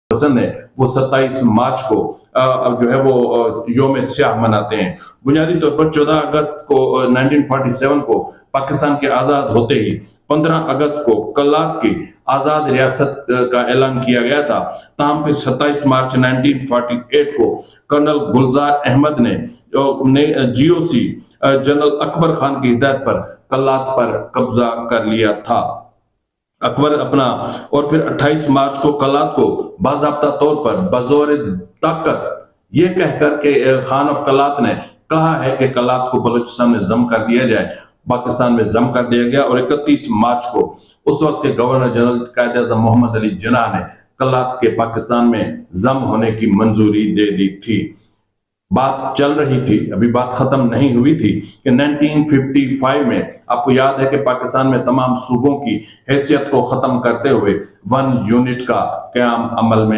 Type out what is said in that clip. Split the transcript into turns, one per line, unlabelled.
پسند ہیں وہ 27 مارچ کو جو ہے وہ یوم سیاہ مناتے ہیں۔ بنیادی طور پر 14 اگست کو 1947 کو پاکستان کے آزاد ہوتے ہی 15 اگست کو کلات کی آزاد ریاست کا اعلان کیا گیا تھا، تاہم پھر 27 مارچ 1948 کو کرنل گلزار احمد نے جی او سی جنرل اکبر خان کی ہدایت پر کلات پر قبضہ کر لیا تھا۔ اکبر اور پھر 28 مارچ کو کلات کو باضابطہ طور پر بزور طاقت یہ کہہ کر کہ خان آف کلات نے کہا ہے کہ کلات کو بلوچستان میں ضم کر دیا جائے، پاکستان میں ضم کر دیا گیا، اور 31 مارچ کو اس وقت کے گورنر جنرل قائد اعظم محمد علی جناح نے کلات کے پاکستان میں ضم ہونے کی منظوری دے دی تھی۔ بات چل رہی تھی، ابھی بات ختم نہیں ہوئی تھی کہ 1955 میں آپ کو یاد ہے کہ پاکستان میں تمام صوبوں کی حیثیت کو ختم کرتے ہوئے 1 یونٹ کا قیام عمل میں